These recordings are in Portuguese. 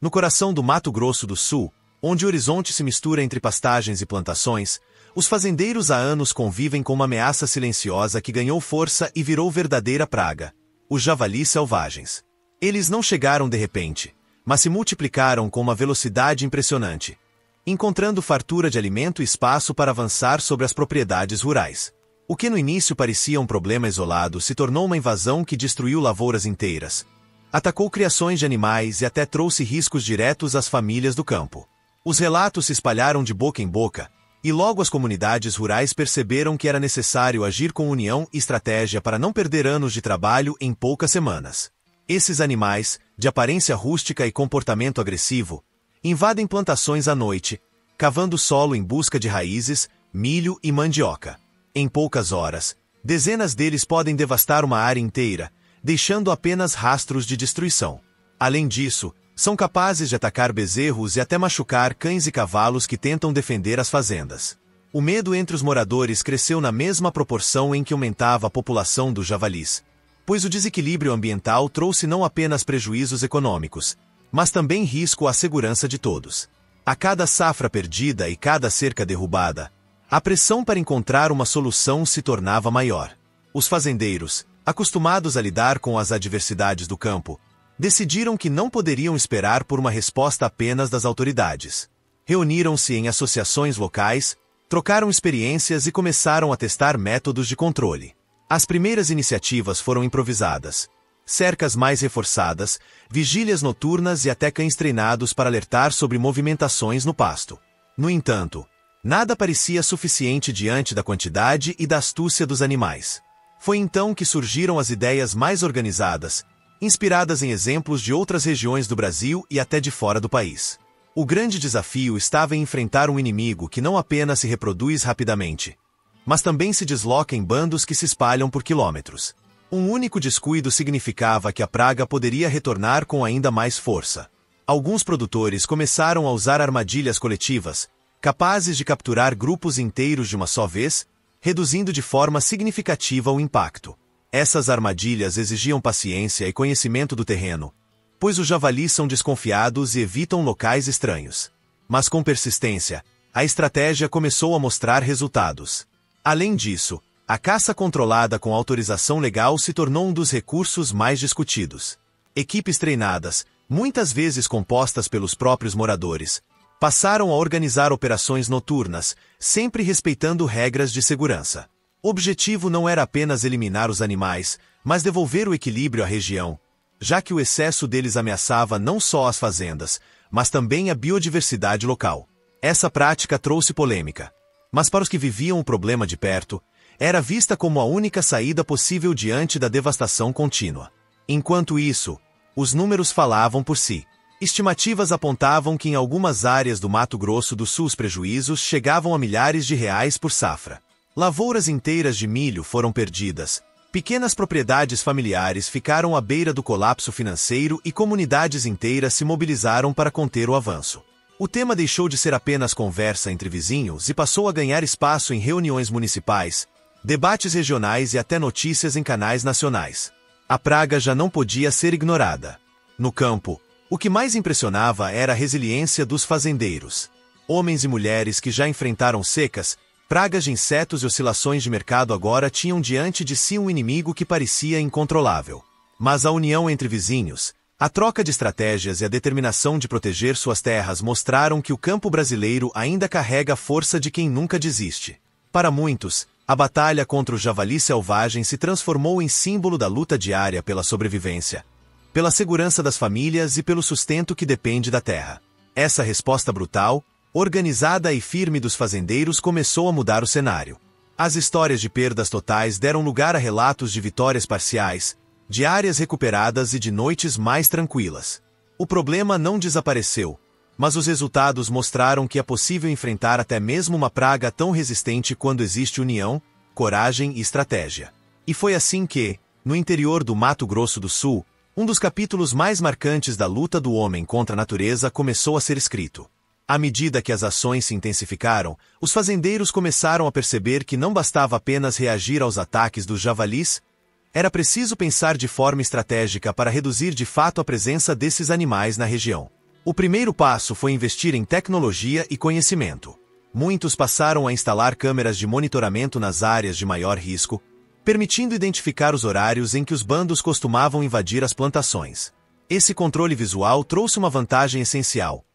No coração do Mato Grosso do Sul, onde o horizonte se mistura entre pastagens e plantações, os fazendeiros há anos convivem com uma ameaça silenciosa que ganhou força e virou verdadeira praga: os javalis selvagens. Eles não chegaram de repente, mas se multiplicaram com uma velocidade impressionante, encontrando fartura de alimento e espaço para avançar sobre as propriedades rurais. O que no início parecia um problema isolado se tornou uma invasão que destruiu lavouras inteiras, atacou criações de animais e até trouxe riscos diretos às famílias do campo. Os relatos se espalharam de boca em boca, e logo as comunidades rurais perceberam que era necessário agir com união e estratégia para não perder anos de trabalho em poucas semanas. Esses animais, de aparência rústica e comportamento agressivo, invadem plantações à noite, cavando solo em busca de raízes, milho e mandioca. Em poucas horas, dezenas deles podem devastar uma área inteira, deixando apenas rastros de destruição. Além disso, são capazes de atacar bezerros e até machucar cães e cavalos que tentam defender as fazendas. O medo entre os moradores cresceu na mesma proporção em que aumentava a população dos javalis, pois o desequilíbrio ambiental trouxe não apenas prejuízos econômicos, mas também risco à segurança de todos. A cada safra perdida e cada cerca derrubada, a pressão para encontrar uma solução se tornava maior. Os fazendeiros, acostumados a lidar com as adversidades do campo, decidiram que não poderiam esperar por uma resposta apenas das autoridades. Reuniram-se em associações locais, trocaram experiências e começaram a testar métodos de controle. As primeiras iniciativas foram improvisadas: cercas mais reforçadas, vigílias noturnas e até cães treinados para alertar sobre movimentações no pasto. No entanto, nada parecia suficiente diante da quantidade e da astúcia dos animais. Foi então que surgiram as ideias mais organizadas, inspiradas em exemplos de outras regiões do Brasil e até de fora do país. O grande desafio estava em enfrentar um inimigo que não apenas se reproduz rapidamente, mas também se desloca em bandos que se espalham por quilômetros. Um único descuido significava que a praga poderia retornar com ainda mais força. Alguns produtores começaram a usar armadilhas coletivas, capazes de capturar grupos inteiros de uma só vez, reduzindo de forma significativa o impacto. Essas armadilhas exigiam paciência e conhecimento do terreno, pois os javalis são desconfiados e evitam locais estranhos. Mas com persistência, a estratégia começou a mostrar resultados. Além disso, a caça controlada com autorização legal se tornou um dos recursos mais discutidos. Equipes treinadas, muitas vezes compostas pelos próprios moradores, passaram a organizar operações noturnas, sempre respeitando regras de segurança. O objetivo não era apenas eliminar os animais, mas devolver o equilíbrio à região, já que o excesso deles ameaçava não só as fazendas, mas também a biodiversidade local. Essa prática trouxe polêmica, mas para os que viviam o problema de perto, era vista como a única saída possível diante da devastação contínua. Enquanto isso, os números falavam por si. Estimativas apontavam que em algumas áreas do Mato Grosso do Sul os prejuízos chegavam a milhares de reais por safra. Lavouras inteiras de milho foram perdidas, pequenas propriedades familiares ficaram à beira do colapso financeiro e comunidades inteiras se mobilizaram para conter o avanço. O tema deixou de ser apenas conversa entre vizinhos e passou a ganhar espaço em reuniões municipais, debates regionais e até notícias em canais nacionais. A praga já não podia ser ignorada. No campo, o que mais impressionava era a resiliência dos fazendeiros. Homens e mulheres que já enfrentaram secas, pragas de insetos e oscilações de mercado agora tinham diante de si um inimigo que parecia incontrolável. Mas a união entre vizinhos, a troca de estratégias e a determinação de proteger suas terras mostraram que o campo brasileiro ainda carrega a força de quem nunca desiste. Para muitos, a batalha contra o javali selvagem se transformou em símbolo da luta diária pela sobrevivência, pela segurança das famílias e pelo sustento que depende da terra. Essa resposta brutal, organizada e firme dos fazendeiros começou a mudar o cenário. As histórias de perdas totais deram lugar a relatos de vitórias parciais, de áreas recuperadas e de noites mais tranquilas. O problema não desapareceu, mas os resultados mostraram que é possível enfrentar até mesmo uma praga tão resistente quando existe união, coragem e estratégia. E foi assim que, no interior do Mato Grosso do Sul, um dos capítulos mais marcantes da luta do homem contra a natureza começou a ser escrito. À medida que as ações se intensificaram, os fazendeiros começaram a perceber que não bastava apenas reagir aos ataques dos javalis, era preciso pensar de forma estratégica para reduzir de fato a presença desses animais na região. O primeiro passo foi investir em tecnologia e conhecimento. Muitos passaram a instalar câmeras de monitoramento nas áreas de maior risco, permitindo identificar os horários em que os bandos costumavam invadir as plantações. Esse controle visual trouxe uma vantagem essencial: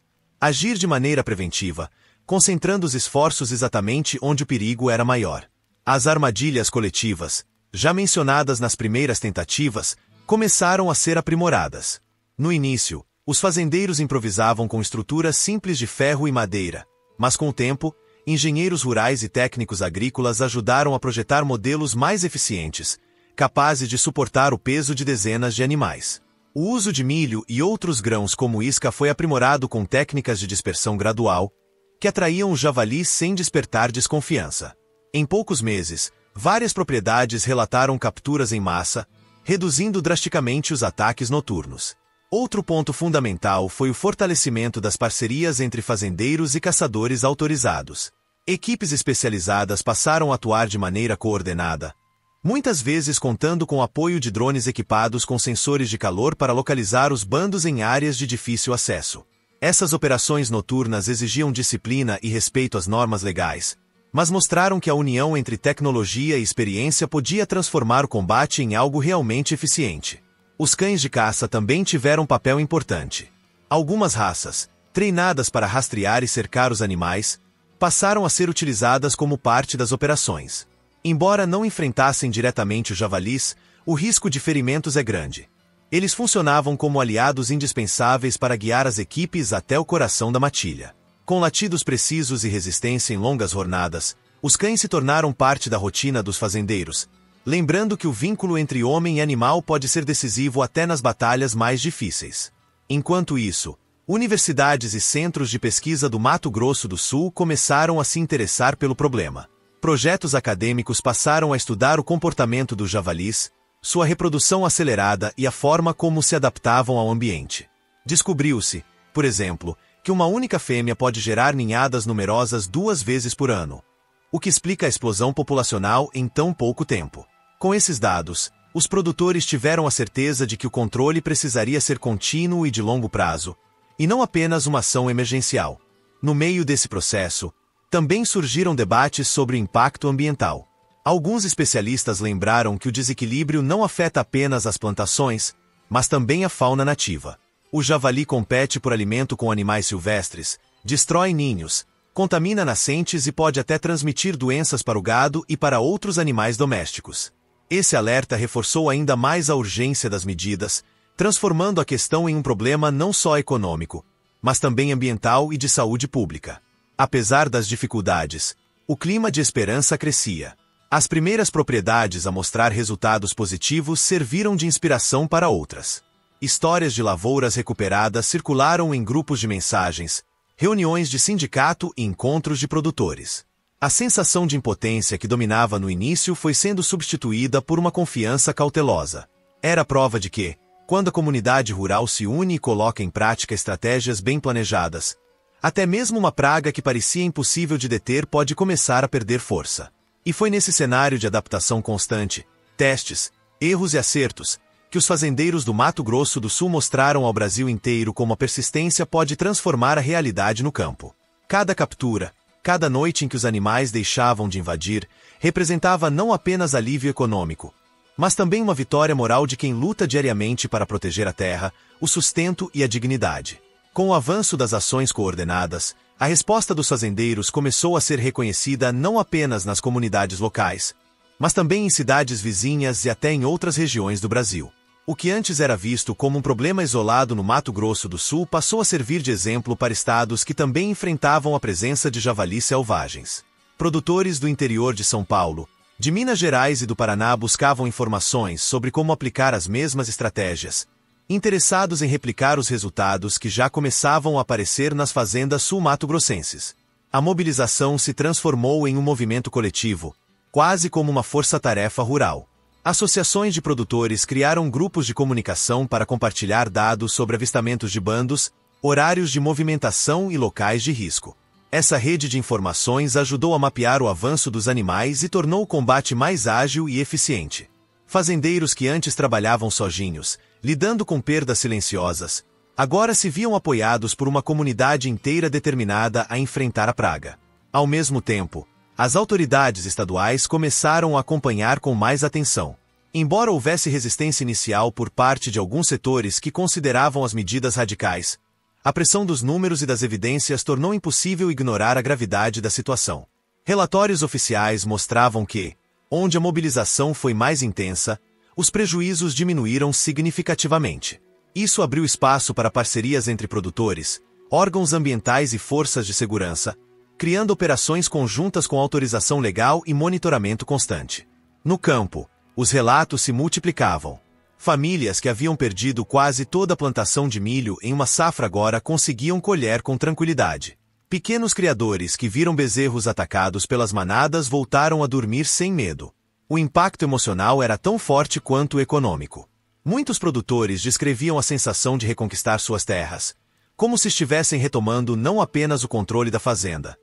agir de maneira preventiva, concentrando os esforços exatamente onde o perigo era maior. As armadilhas coletivas, já mencionadas nas primeiras tentativas, começaram a ser aprimoradas. No início, os fazendeiros improvisavam com estruturas simples de ferro e madeira, mas com o tempo, engenheiros rurais e técnicos agrícolas ajudaram a projetar modelos mais eficientes, capazes de suportar o peso de dezenas de animais. O uso de milho e outros grãos como isca foi aprimorado com técnicas de dispersão gradual, que atraíam os javalis sem despertar desconfiança. Em poucos meses, várias propriedades relataram capturas em massa, reduzindo drasticamente os ataques noturnos. Outro ponto fundamental foi o fortalecimento das parcerias entre fazendeiros e caçadores autorizados. Equipes especializadas passaram a atuar de maneira coordenada, muitas vezes contando com o apoio de drones equipados com sensores de calor para localizar os bandos em áreas de difícil acesso. Essas operações noturnas exigiam disciplina e respeito às normas legais, mas mostraram que a união entre tecnologia e experiência podia transformar o combate em algo realmente eficiente. Os cães de caça também tiveram um papel importante. Algumas raças, treinadas para rastrear e cercar os animais, passaram a ser utilizadas como parte das operações. Embora não enfrentassem diretamente os javalis, o risco de ferimentos é grande. Eles funcionavam como aliados indispensáveis para guiar as equipes até o coração da matilha. Com latidos precisos e resistência em longas jornadas, os cães se tornaram parte da rotina dos fazendeiros, lembrando que o vínculo entre homem e animal pode ser decisivo até nas batalhas mais difíceis. Enquanto isso, universidades e centros de pesquisa do Mato Grosso do Sul começaram a se interessar pelo problema. Projetos acadêmicos passaram a estudar o comportamento dos javalis, sua reprodução acelerada e a forma como se adaptavam ao ambiente. Descobriu-se, por exemplo, que uma única fêmea pode gerar ninhadas numerosas 2 vezes por ano, o que explica a explosão populacional em tão pouco tempo. Com esses dados, os produtores tiveram a certeza de que o controle precisaria ser contínuo e de longo prazo, e não apenas uma ação emergencial. No meio desse processo, também surgiram debates sobre o impacto ambiental. Alguns especialistas lembraram que o desequilíbrio não afeta apenas as plantações, mas também a fauna nativa. O javali compete por alimento com animais silvestres, destrói ninhos, contamina nascentes e pode até transmitir doenças para o gado e para outros animais domésticos. Esse alerta reforçou ainda mais a urgência das medidas, transformando a questão em um problema não só econômico, mas também ambiental e de saúde pública. Apesar das dificuldades, o clima de esperança crescia. As primeiras propriedades a mostrar resultados positivos serviram de inspiração para outras. Histórias de lavouras recuperadas circularam em grupos de mensagens, reuniões de sindicato e encontros de produtores. A sensação de impotência que dominava no início foi sendo substituída por uma confiança cautelosa. Era prova de que, quando a comunidade rural se une e coloca em prática estratégias bem planejadas, até mesmo uma praga que parecia impossível de deter pode começar a perder força. E foi nesse cenário de adaptação constante, testes, erros e acertos, que os fazendeiros do Mato Grosso do Sul mostraram ao Brasil inteiro como a persistência pode transformar a realidade no campo. Cada captura, cada noite em que os animais deixavam de invadir, representava não apenas alívio econômico, mas também uma vitória moral de quem luta diariamente para proteger a terra, o sustento e a dignidade. Com o avanço das ações coordenadas, a resposta dos fazendeiros começou a ser reconhecida não apenas nas comunidades locais, mas também em cidades vizinhas e até em outras regiões do Brasil. O que antes era visto como um problema isolado no Mato Grosso do Sul passou a servir de exemplo para estados que também enfrentavam a presença de javalis selvagens. Produtores do interior de São Paulo, de Minas Gerais e do Paraná buscavam informações sobre como aplicar as mesmas estratégias, interessados em replicar os resultados que já começavam a aparecer nas fazendas sul-mato-grossenses. A mobilização se transformou em um movimento coletivo, quase como uma força-tarefa rural. Associações de produtores criaram grupos de comunicação para compartilhar dados sobre avistamentos de bandos, horários de movimentação e locais de risco. Essa rede de informações ajudou a mapear o avanço dos animais e tornou o combate mais ágil e eficiente. Fazendeiros que antes trabalhavam sozinhos, lidando com perdas silenciosas, agora se viam apoiados por uma comunidade inteira determinada a enfrentar a praga. Ao mesmo tempo, as autoridades estaduais começaram a acompanhar com mais atenção. Embora houvesse resistência inicial por parte de alguns setores que consideravam as medidas radicais, a pressão dos números e das evidências tornou impossível ignorar a gravidade da situação. Relatórios oficiais mostravam que, onde a mobilização foi mais intensa, os prejuízos diminuíram significativamente. Isso abriu espaço para parcerias entre produtores, órgãos ambientais e forças de segurança, criando operações conjuntas com autorização legal e monitoramento constante. No campo, os relatos se multiplicavam. Famílias que haviam perdido quase toda a plantação de milho em uma safra agora conseguiam colher com tranquilidade. Pequenos criadores que viram bezerros atacados pelas manadas voltaram a dormir sem medo. O impacto emocional era tão forte quanto o econômico. Muitos produtores descreviam a sensação de reconquistar suas terras, como se estivessem retomando não apenas o controle da fazenda,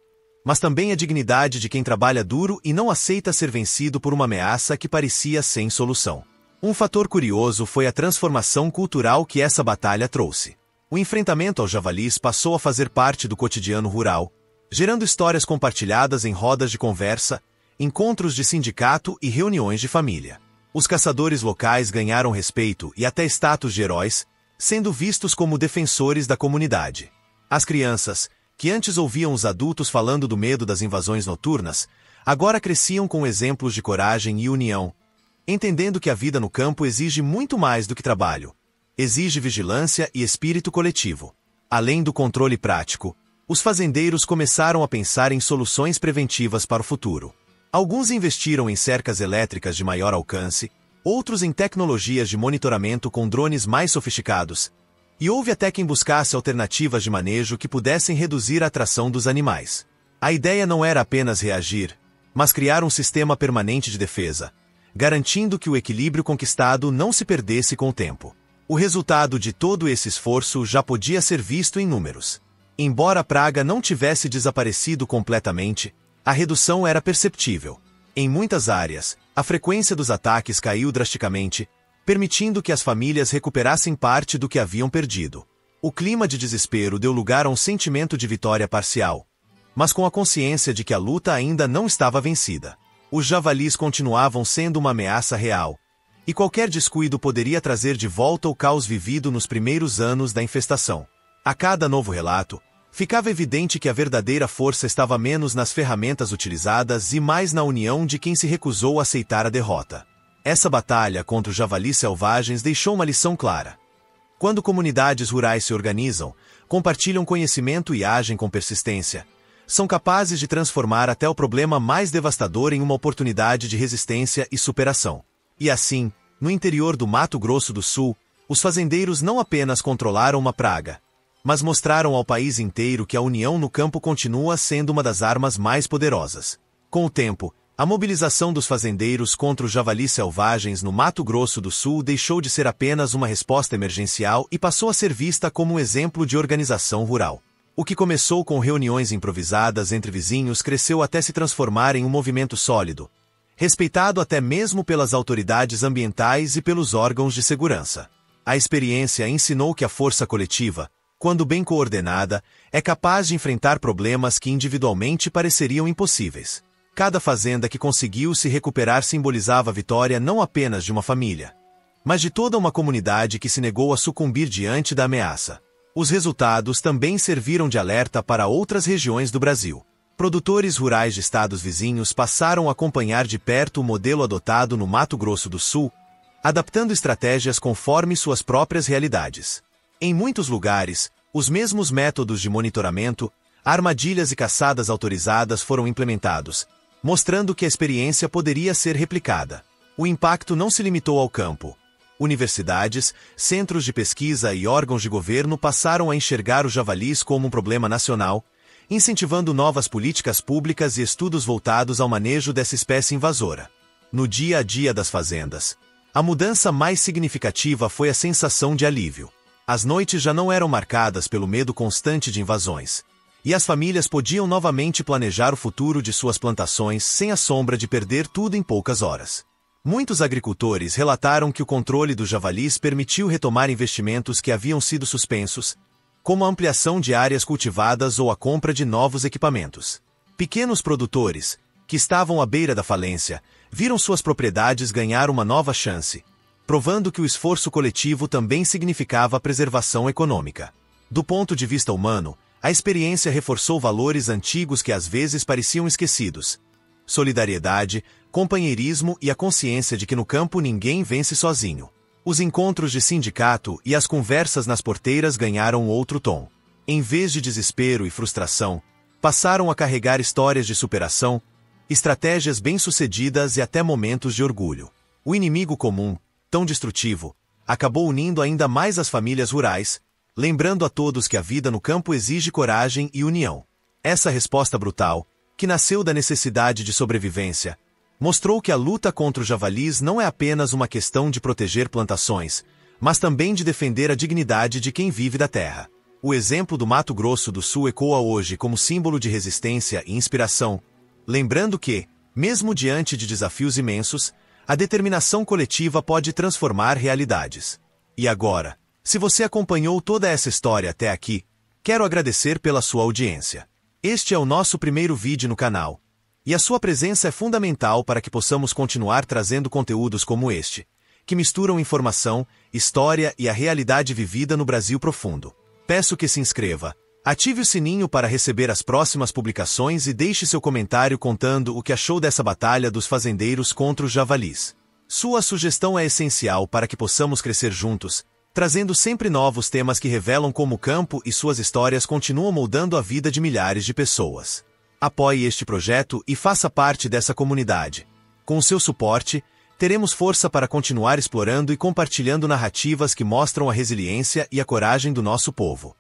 mas também a dignidade de quem trabalha duro e não aceita ser vencido por uma ameaça que parecia sem solução. Um fator curioso foi a transformação cultural que essa batalha trouxe. O enfrentamento aos javalis passou a fazer parte do cotidiano rural, gerando histórias compartilhadas em rodas de conversa, encontros de sindicato e reuniões de família. Os caçadores locais ganharam respeito e até status de heróis, sendo vistos como defensores da comunidade. As crianças, que antes ouviam os adultos falando do medo das invasões noturnas, agora cresciam com exemplos de coragem e união, entendendo que a vida no campo exige muito mais do que trabalho. Exige vigilância e espírito coletivo. Além do controle prático, os fazendeiros começaram a pensar em soluções preventivas para o futuro. Alguns investiram em cercas elétricas de maior alcance, outros em tecnologias de monitoramento com drones mais sofisticados, e houve até quem buscasse alternativas de manejo que pudessem reduzir a atração dos animais. A ideia não era apenas reagir, mas criar um sistema permanente de defesa, garantindo que o equilíbrio conquistado não se perdesse com o tempo. O resultado de todo esse esforço já podia ser visto em números. Embora a praga não tivesse desaparecido completamente, a redução era perceptível. Em muitas áreas, a frequência dos ataques caiu drasticamente, permitindo que as famílias recuperassem parte do que haviam perdido. O clima de desespero deu lugar a um sentimento de vitória parcial, mas com a consciência de que a luta ainda não estava vencida. Os javalis continuavam sendo uma ameaça real, e qualquer descuido poderia trazer de volta o caos vivido nos primeiros anos da infestação. A cada novo relato, ficava evidente que a verdadeira força estava menos nas ferramentas utilizadas e mais na união de quem se recusou a aceitar a derrota. Essa batalha contra os javalis selvagens deixou uma lição clara. Quando comunidades rurais se organizam, compartilham conhecimento e agem com persistência, são capazes de transformar até o problema mais devastador em uma oportunidade de resistência e superação. E assim, no interior do Mato Grosso do Sul, os fazendeiros não apenas controlaram uma praga, mas mostraram ao país inteiro que a união no campo continua sendo uma das armas mais poderosas. Com o tempo, a mobilização dos fazendeiros contra os javalis selvagens no Mato Grosso do Sul deixou de ser apenas uma resposta emergencial e passou a ser vista como um exemplo de organização rural. O que começou com reuniões improvisadas entre vizinhos cresceu até se transformar em um movimento sólido, respeitado até mesmo pelas autoridades ambientais e pelos órgãos de segurança. A experiência ensinou que a força coletiva, quando bem coordenada, é capaz de enfrentar problemas que individualmente pareceriam impossíveis. Cada fazenda que conseguiu se recuperar simbolizava a vitória não apenas de uma família, mas de toda uma comunidade que se negou a sucumbir diante da ameaça. Os resultados também serviram de alerta para outras regiões do Brasil. Produtores rurais de estados vizinhos passaram a acompanhar de perto o modelo adotado no Mato Grosso do Sul, adaptando estratégias conforme suas próprias realidades. Em muitos lugares, os mesmos métodos de monitoramento, armadilhas e caçadas autorizadas foram implementados, mostrando que a experiência poderia ser replicada. O impacto não se limitou ao campo. Universidades, centros de pesquisa e órgãos de governo passaram a enxergar os javalis como um problema nacional, incentivando novas políticas públicas e estudos voltados ao manejo dessa espécie invasora. No dia a dia das fazendas, a mudança mais significativa foi a sensação de alívio. As noites já não eram marcadas pelo medo constante de invasões, e as famílias podiam novamente planejar o futuro de suas plantações sem a sombra de perder tudo em poucas horas. Muitos agricultores relataram que o controle dos javalis permitiu retomar investimentos que haviam sido suspensos, como a ampliação de áreas cultivadas ou a compra de novos equipamentos. Pequenos produtores, que estavam à beira da falência, viram suas propriedades ganhar uma nova chance, provando que o esforço coletivo também significava preservação econômica. Do ponto de vista humano, a experiência reforçou valores antigos que às vezes pareciam esquecidos: solidariedade, companheirismo e a consciência de que no campo ninguém vence sozinho. Os encontros de sindicato e as conversas nas porteiras ganharam outro tom. Em vez de desespero e frustração, passaram a carregar histórias de superação, estratégias bem-sucedidas e até momentos de orgulho. O inimigo comum, tão destrutivo, acabou unindo ainda mais as famílias rurais, lembrando a todos que a vida no campo exige coragem e união. Essa resposta brutal, que nasceu da necessidade de sobrevivência, mostrou que a luta contra os javalis não é apenas uma questão de proteger plantações, mas também de defender a dignidade de quem vive da terra. O exemplo do Mato Grosso do Sul ecoa hoje como símbolo de resistência e inspiração, lembrando que, mesmo diante de desafios imensos, a determinação coletiva pode transformar realidades. E agora, se você acompanhou toda essa história até aqui, quero agradecer pela sua audiência. Este é o nosso primeiro vídeo no canal, e a sua presença é fundamental para que possamos continuar trazendo conteúdos como este, que misturam informação, história e a realidade vivida no Brasil profundo. Peço que se inscreva, ative o sininho para receber as próximas publicações e deixe seu comentário contando o que achou dessa batalha dos fazendeiros contra os javalis. Sua sugestão é essencial para que possamos crescer juntos, trazendo sempre novos temas que revelam como o campo e suas histórias continuam moldando a vida de milhares de pessoas. Apoie este projeto e faça parte dessa comunidade. Com o seu suporte, teremos força para continuar explorando e compartilhando narrativas que mostram a resiliência e a coragem do nosso povo.